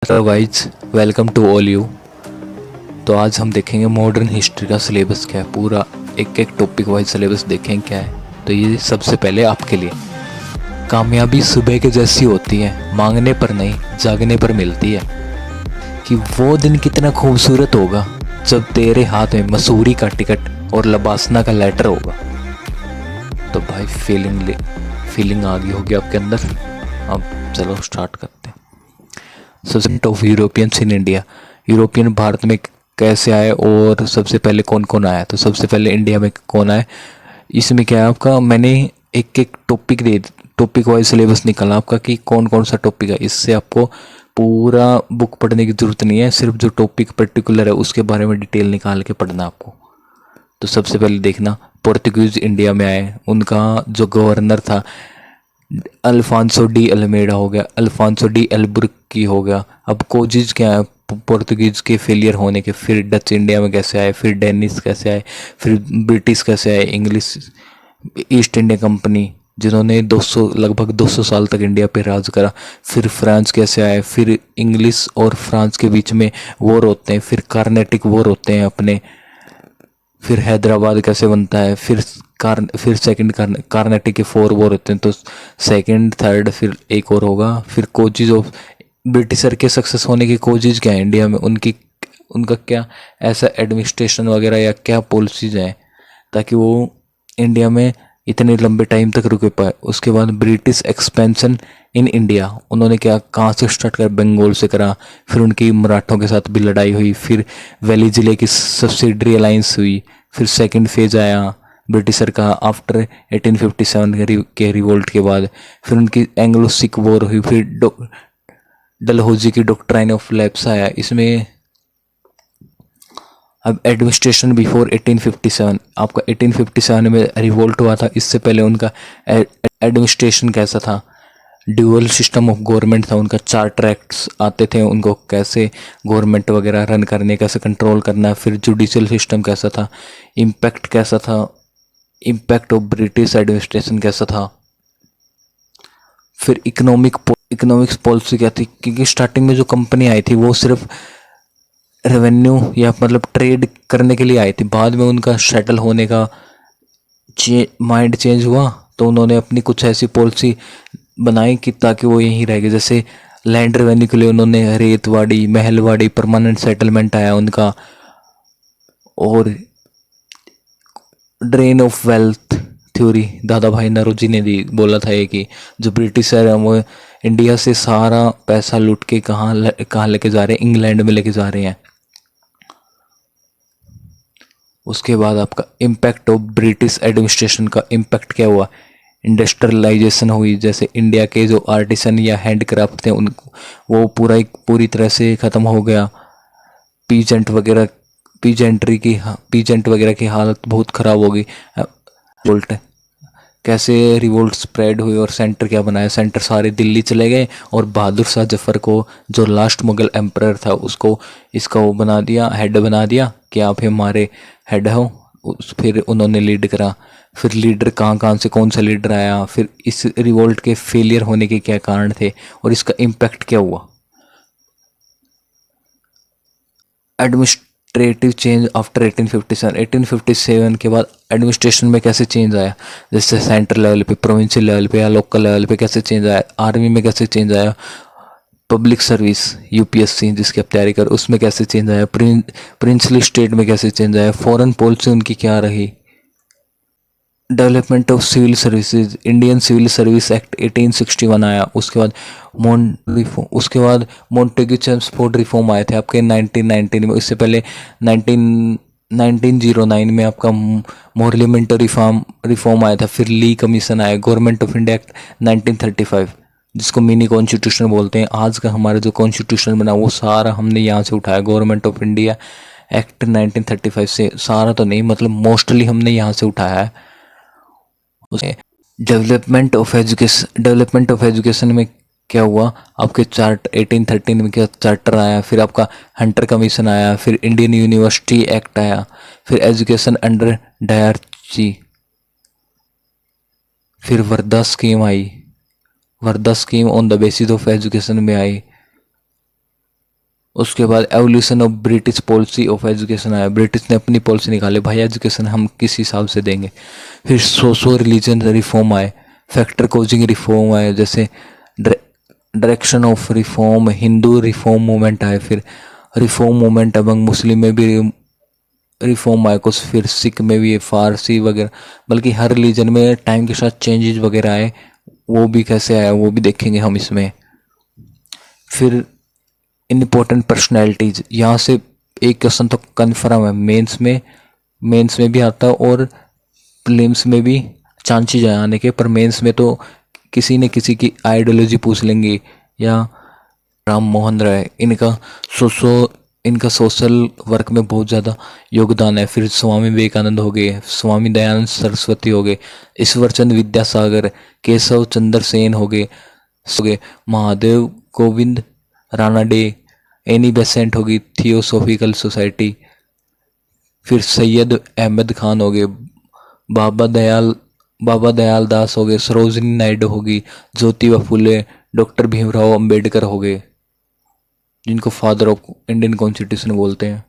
Hello guys, welcome to all you. तो आज हम देखेंगे मॉडर्न हिस्ट्री का सिलेबस क्या है। पूरा एक एक टॉपिक वाइज सिलेबस देखेंगे क्या है। तो ये सबसे पहले आपके लिए, कामयाबी सुबह के जैसी होती है, मांगने पर नहीं जागने पर मिलती है। कि वो दिन कितना खूबसूरत होगा जब तेरे हाथ में मसूरी का टिकट और लबासना का लेटर होगा। तो भाई फीलिंग आ गई होगी आपके अंदर। अब चलो स्टार्ट करते हैं। Subject of Europeans in India, European Bharat में कैसे आए और सबसे पहले कौन कौन आया। तो सबसे पहले इंडिया में कौन आए। इसमें क्या है आपका, मैंने एक एक टॉपिक वाइज सिलेबस निकाला आपका कि कौन कौन सा टॉपिक है। इससे आपको पूरा बुक पढ़ने की ज़रूरत नहीं है, सिर्फ जो टॉपिक पर्टिकुलर है उसके बारे में डिटेल निकाल के पढ़ना आपको। तो सबसे पहले देखना, पोर्तुगीज इंडिया में आए, उनका जो गवर्नर था अल्फांसो डी अल्मेडा हो गया, अल्फांसो डी एल्बुर्की हो गया। अब कोजिज क्या है, पोर्तुगीज के फेलियर होने के, फिर डच इंडिया में कैसे आए, फिर डेनिस कैसे आए, फिर ब्रिटिश कैसे आए, इंग्लिश ईस्ट इंडिया कंपनी जिन्होंने 200 लगभग 200 साल तक इंडिया पे राज करा, फिर फ्रांस कैसे आए, फिर इंग्लिश और फ्रांस के बीच में वॉर होते हैं, फिर कार्नेटिक वॉर होते हैं अपने, फिर हैदराबाद कैसे बनता है, फिर सेकंड कार्नेटिक के 4 वॉर होते हैं। तो सेकंड थर्ड फिर एक और होगा। फिर कोचिज ऑफ ब्रिटिशर के सक्सेस होने की कोचिज क्या है इंडिया में, उनका क्या ऐसा एडमिनिस्ट्रेशन वगैरह या क्या पॉलिसीज हैं ताकि वो इंडिया में इतने लंबे टाइम तक रुके पाए। उसके बाद ब्रिटिश एक्सपेंशन इन इंडिया, उन्होंने क्या कहाँ से स्टार्ट करा, बंगाल से करा, फिर उनकी मराठों के साथ भी लड़ाई हुई, फिर वैली ज़िले की सब्सिडरी अलाइंस हुई, फिर सेकंड फेज आया ब्रिटिशर का आफ्टर 1857 के रिवोल्ट के बाद, फिर उनकी एंग्लो सिख वॉर हुई, फिर डलहौजी की डॉक्ट्राइन ऑफ लैप्स आया इसमें। अब एडमिनिस्ट्रेशन बिफोर 1857, आपका 1857 में रिवोल्ट हुआ था, इससे पहले उनका एडमिनिस्ट्रेशन कैसा था। ड्यूअल सिस्टम ऑफ गवर्नमेंट था उनका, 4 ट्रैक्ट्स आते थे उनको कैसे गवर्नमेंट वगैरह रन करने, कैसे कंट्रोल करना है। फिर जुडिशियल सिस्टम कैसा था, इम्पैक्ट कैसा था, इम्पैक्ट ऑफ ब्रिटिश एडमिनिस्ट्रेशन कैसा था। फिर इकोनॉमिक्स पॉलिसी क्या थी, क्योंकि स्टार्टिंग में जो कंपनी आई थी वो सिर्फ रेवेन्यू या मतलब ट्रेड करने के लिए आई थी। बाद में उनका सेटल होने का माइंड चेंज हुआ, तो उन्होंने अपनी कुछ ऐसी पॉलिसी बनाई कि ताकि वो यहीं रह गए। जैसे लैंड रेवेन्यू के लिए उन्होंने रेतवाड़ी, महलवाड़ी, परमानेंट सेटलमेंट आया उनका, और ड्रेन ऑफ वेल्थ थ्योरी दादा भाई नौरोजी ने दी, बोला था ये कि जो ब्रिटिशर है वो इंडिया से सारा पैसा लूट के कहाँ लेके जा रहे हैं, इंग्लैंड में लेके जा रहे हैं। उसके बाद आपका इम्पैक्ट ऑफ ब्रिटिश एडमिनिस्ट्रेशन का इम्पैक्ट क्या हुआ, इंडस्ट्रियलाइजेशन हुई। जैसे इंडिया के जो आर्टिसन या हैंडक्राफ्ट थे उनको वो पूरी तरह से ख़त्म हो गया। पीजेंट वगैरह पीजेंट वगैरह की हालत बहुत ख़राब हो गई। रिवोल्ट कैसे रिवोल्ट स्प्रेड हुई और सेंटर क्या बनाया, सेंटर सारे दिल्ली चले गए और बहादुर शाह जफर को जो लास्ट मुगल एम्परर था उसको इसका वो बना दिया, हेड बना दिया कि आप हमारे हेड हो। फिर उन्होंने लीड करा। फिर लीडर कहाँ कहाँ से कौन सा लीडर आया, फिर इस रिवोल्ट के फेलियर होने के क्या कारण थे और इसका इम्पैक्ट क्या हुआ। एडमिनिस्ट्रेटिव चेंज आफ्टर 1857, 1857 के बाद एडमिनिस्ट्रेशन में कैसे चेंज आया, जैसे सेंट्रल लेवल पे, प्रोविंशियल लेवल पे या लोकल लेवल पे कैसे चेंज आया, आर्मी में कैसे चेंज आया, पब्लिक सर्विस यूपीएससी जिसकी आप तैयारी कर उसमें कैसे चेंज आया, प्रिंसली स्टेट में कैसे चेंज आया, फॉरेन पॉलिसी उनकी क्या रही, development of civil services, Indian Civil Service Act 1861 आया। उसके बाद मोंटेग्यू चेम्सफोर्ड रिफॉर्म आए थे आपके 1919 में। इससे पहले 1909 में आपका मोरलीमेंटो रिफॉर्म आया था। फिर ली कमीशन आया, गवर्नमेंट ऑफ इंडिया एक्ट 1935 जिसको मिनी कॉन्स्टिट्यूशन बोलते हैं। आज का हमारा जो कॉन्स्टिट्यूशन बना वो सारा हमने यहाँ से उठाया, गवर्नमेंट ऑफ इंडिया एक्ट 1935 से। सारा तो नहीं, मतलब मोस्टली हमने यहाँ से उठाया है। डेवलपमेंट ऑफ एजुकेशन में क्या हुआ आपके, 1813 में क्या चार्टर आया, फिर आपका हंटर कमीशन आया, फिर इंडियन यूनिवर्सिटी एक्ट आया, फिर एजुकेशन अंडर डायरची, फिर Wardha scheme I, Wardha scheme on the basis of education में आई। उसके बाद evolution of British policy of education आया, ब्रिटिश ने अपनी पॉलिसी निकाली, भाई एजुकेशन हम किस हिसाब से देंगे। फिर सोशो रिलीजन रिफॉर्म आए, फैक्टर कोजिंग रिफॉर्म आए, जैसे direction of reform, Hindu reform movement आए, फिर रिफॉर्म मूवमेंट अमंग मुस्लिम में भी रिफॉर्म आए कुछ, फिर सिख में भी फारसी वगैरह, बल्कि हर रिलीजन में टाइम के साथ चेंजेस वगैरह आए, वो भी कैसे आया वो भी देखेंगे हम इसमें। फिर इम्पोर्टेंट पर्सनैलिटीज, यहाँ से एक क्वेश्चन तो कन्फर्म है, मेंस में भी आता है और प्रीलिम्स में भी चांसेस है आने के, पर मेंस में तो किसी न किसी की आइडियोलॉजी पूछ लेंगे, या राम मोहन राय, इनका सोशल वर्क में बहुत ज़्यादा योगदान है। फिर स्वामी विवेकानंद हो गए, स्वामी दयानंद सरस्वती हो गए, ईश्वरचंद विद्यासागर, केशव चंद्र सेन हो गए, महादेव गोविंद रानाडे, एनी बेसेंट होगी, थियोसॉफिकल सोसाइटी। फिर सैयद अहमद खान हो गए, बाबा दयाल दास हो गए, सरोजिनी नायडू होगी, ज्योतिबा फुले, डॉक्टर भीमराव अंबेडकर हो गए, जिनको फादर ऑफ इंडियन कॉन्स्टिट्यूशन बोलते हैं।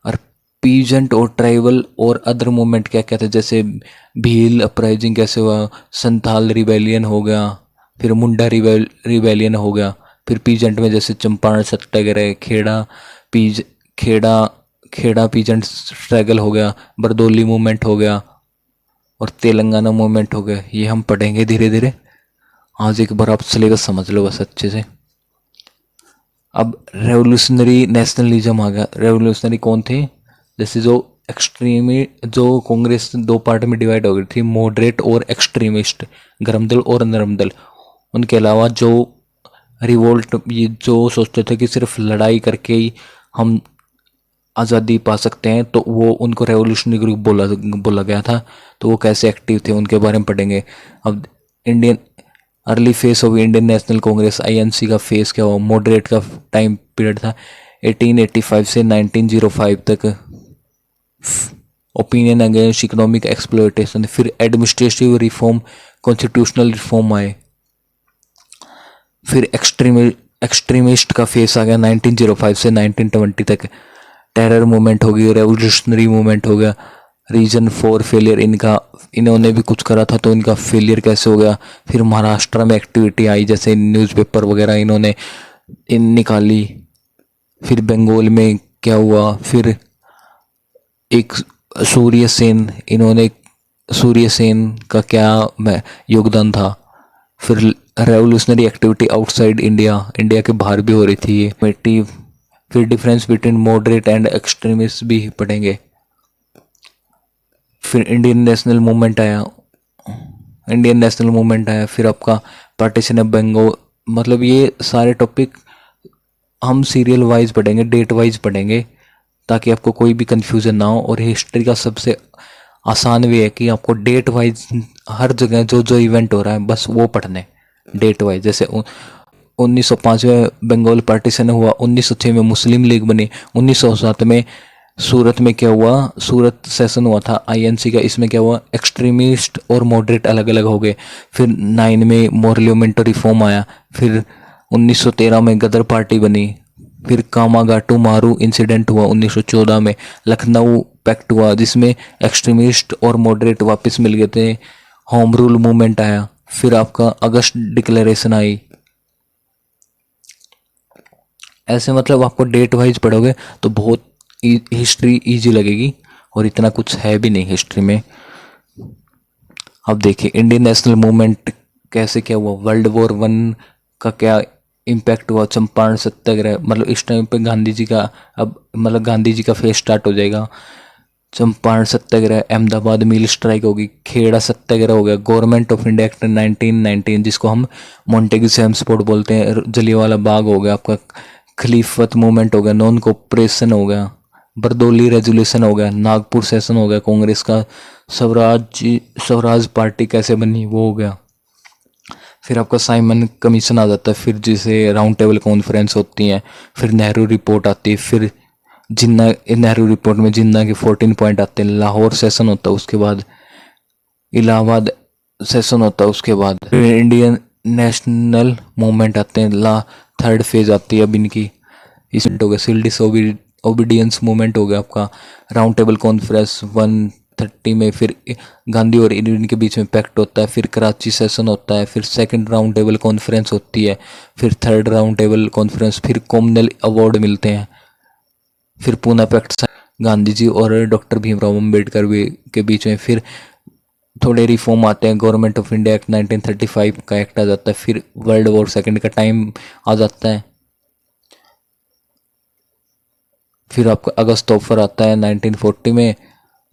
और पीजेंट और ट्राइबल और अदर मूवमेंट क्या क्या थे, जैसे भील अपराइजिंग कैसे हुआ, संथाल रिबेलियन हो गया, फिर मुंडा रिबेलियन हो गया। फिर पीजेंट में जैसे चंपारण सत्याग्रह, खेड़ा पीजेंट स्ट्रगल हो गया, बरदौली मूवमेंट हो गया, और तेलंगाना मूवमेंट हो गया। ये हम पढ़ेंगे धीरे धीरे, आज एक बार आप सिलेबस समझ लो बस अच्छे से। अब रेवोल्यूशनरी नेशनलिज्म आ गया। रेवोल्यूशनरी कौन थे, जैसे जो कांग्रेस दो पार्ट में डिवाइड हो गई थी, मॉडरेट और एक्सट्रीमिस्ट, गरम दल और नरम दल। उनके अलावा जो रिवोल्ट, ये जो सोचते थे कि सिर्फ लड़ाई करके ही हम आज़ादी पा सकते हैं, तो वो उनको रेवोल्यूशनरी ग्रुप बोला गया था। तो वो कैसे एक्टिव थे उनके बारे में पढ़ेंगे। अब early face of Indian national Congress, INC का फेस क्या हुआ, मॉडरेट का टाइम पीरियड था 1885 से 1905 तक, ओपिनियन अगेंस्ट इकोनॉमिक एक्सप्लॉयटेशन। फिर एडमिनिस्ट्रेटिव रिफॉर्म, कॉन्स्टिट्यूशनल रिफॉर्म आए। फिर एक्सट्रीमिस्ट का फेस आ गया 1905 से 1920 तक, टेरर मूवमेंट हो गई, रेवोल्यूशनरी मूवमेंट हो गया, रीजन फॉर फेलियर, इन्होंने भी कुछ करा था तो इनका फेलियर कैसे हो गया। फिर महाराष्ट्र में एक्टिविटी आई, जैसे न्यूज़पेपर वगैरह इन्होंने निकाली। फिर बंगाल में क्या हुआ, फिर एक सूर्य सेन का क्या योगदान था। फिर रेवोल्यूशनरी एक्टिविटी आउटसाइड इंडिया के बाहर भी हो रही थी ये। फिर difference between moderate and extremist भी पढ़ेंगे। फिर इंडियन नेशनल मूवमेंट आया, फिर आपका पार्टीशन ऑफ बंगाल। मतलब ये सारे टॉपिक हम सीरियल वाइज पढ़ेंगे, डेट वाइज पढ़ेंगे, ताकि आपको कोई भी कंफ्यूजन ना हो। और हिस्ट्री का सबसे आसान वे है कि आपको डेट वाइज हर जगह जो इवेंट हो रहा है बस वो पढ़ने डेट वाइज। जैसे 1905 में बंगाल पार्टीशन हुआ, 1906 में मुस्लिम लीग बनी, 1907 में सूरत में क्या हुआ, सूरत सेशन हुआ था आईएनसी का, इसमें क्या हुआ, एक्सट्रीमिस्ट और मॉडरेट अलग अलग हो गए। फिर 9 में मोरलियोमेंटो रिफॉर्म आया। फिर 1913 में गदर पार्टी बनी। फिर कामागाटू मारू इंसिडेंट हुआ 1914 में। लखनऊ पैक्ट हुआ जिसमें एक्सट्रीमिस्ट और मॉडरेट वापस मिल गए थे। होम रूल मूवमेंट आया। फिर आपका अगस्त डिक्लेरेशन आई। ऐसे मतलब आपको डेट वाइज पढ़ोगे तो बहुत हिस्ट्री इजी लगेगी, और इतना कुछ है भी नहीं हिस्ट्री में। अब देखिए इंडियन नेशनल मूवमेंट कैसे क्या हुआ, वर्ल्ड वॉर 1 का क्या इम्पैक्ट हुआ, चंपारण सत्याग्रह, मतलब इस टाइम पे गांधी जी का, अब मतलब गांधी जी का फेज स्टार्ट हो जाएगा। चंपारण सत्याग्रह, अहमदाबाद मिल स्ट्राइक होगी, खेड़ा सत्याग्रह हो गया, गवर्नमेंट ऑफ इंडिया एक्ट 1919 जिसको हम मोंटेगू सेमस्फोर्ड बोलते हैं, जलियांवाला बाग हो गया आपका, खलीफत मूवमेंट हो गया, नॉन कोऑपरेशन हो गया, बरदौली रेजोल्यूशन हो गया, नागपुर सेशन हो गया कांग्रेस का, स्वराज पार्टी कैसे बनी वो हो गया। फिर आपका साइमन कमीशन आ जाता है, फिर जिसे राउंड टेबल कॉन्फ्रेंस होती हैं, फिर नेहरू रिपोर्ट आती है, फिर जिन्ना, नेहरू रिपोर्ट में जिन्ना के 14 पॉइंट आते हैं, लाहौर सेशन होता है, उसके बाद इलाहाबाद सेशन होता है, उसके बाद नेशनल मूवमेंट आते हैं, थर्ड फेज आती है अब इनकी। इसमें हो गया सिविल ओबीडियंस मूवमेंट हो गया आपका, राउंड टेबल कॉन्फ्रेंस 130 में, फिर गांधी और इरविन के बीच में पैक्ट होता है, फिर कराची सेशन होता है, फिर सेकंड राउंड टेबल कॉन्फ्रेंस होती है, फिर थर्ड राउंड टेबल कॉन्फ्रेंस, फिर कॉमनवेल्थ अवार्ड मिलते हैं, फिर पूना पैक्ट गांधी जी और डॉक्टर भीमराव अम्बेडकर के बीच में, फिर थोड़े रिफॉर्म आते हैं, गवर्नमेंट ऑफ इंडिया एक्ट 1935 का एक्ट आ जाता है, फिर वर्ल्ड वॉर सेकंड का टाइम आ जाता है, फिर आपका अगस्त ऑफर आता है 1940 में,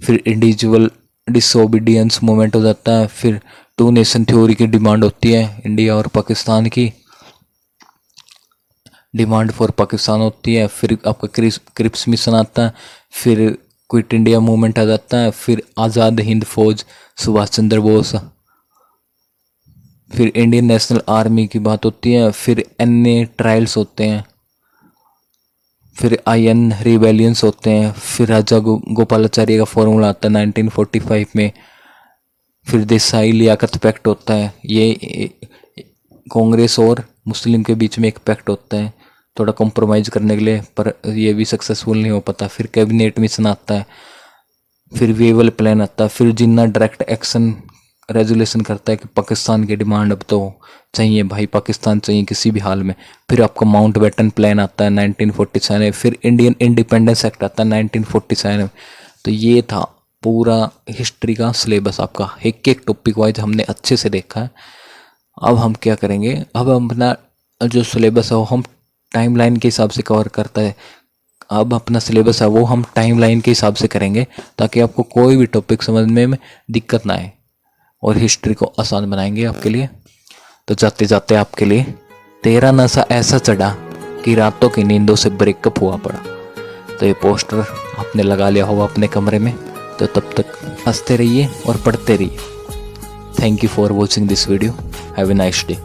फिर इंडिविजुअल डिसोबीडियंस मूवमेंट हो जाता है, फिर टू नेशन थ्योरी की डिमांड होती है, इंडिया और पाकिस्तान की डिमांड फॉर पाकिस्तान होती है, फिर आपका क्रिप्स मिशन आता है, फिर क्विट इंडिया मूवमेंट आ जाता है, फिर आज़ाद हिंद फौज सुभाष चंद्र बोस, फिर इंडियन नेशनल आर्मी की बात होती है, फिर एनए ट्रायल्स होते हैं, फिर आईएन रिबेलियंस होते हैं, फिर राजा गोपालाचार्य का फॉर्मूला आता है 1945 में, फिर देसाई लियाकत पैक्ट होता है, ये कांग्रेस और मुस्लिम के बीच में एक पैक्ट होता है थोड़ा कॉम्प्रोमाइज़ करने के लिए, पर ये भी सक्सेसफुल नहीं हो पाता, फिर कैबिनेट मिशन आता है, फिर वेवल प्लान आता है, फिर जिन्ना डायरेक्ट एक्शन रेजोल्यूशन करता है कि पाकिस्तान की डिमांड अब तो चाहिए भाई, पाकिस्तान चाहिए किसी भी हाल में, फिर आपका माउंट बैटन प्लान आता है 1947, फिर इंडियन इंडिपेंडेंस एक्ट आता है 1947। तो ये था पूरा हिस्ट्री का सिलेबस आपका, एक एक टॉपिक वाइज हमने अच्छे से देखा है। अब हम क्या करेंगे, अब हम अपना जो सिलेबस है वो हम टाइमलाइन के हिसाब से कवर करता है, अब अपना सिलेबस है वो हम टाइमलाइन के हिसाब से करेंगे ताकि आपको कोई भी टॉपिक समझने में दिक्कत ना आए, और हिस्ट्री को आसान बनाएंगे आपके लिए। तो जाते जाते आपके लिए तेरा नशा ऐसा चढ़ा कि रातों की नींदों से ब्रेकअप हुआ पड़ा। तो ये पोस्टर आपने लगा लिया होगा अपने कमरे में, तो तब तक हंसते रहिए और पढ़ते रहिए। Thank you for watching this video, have a nice day.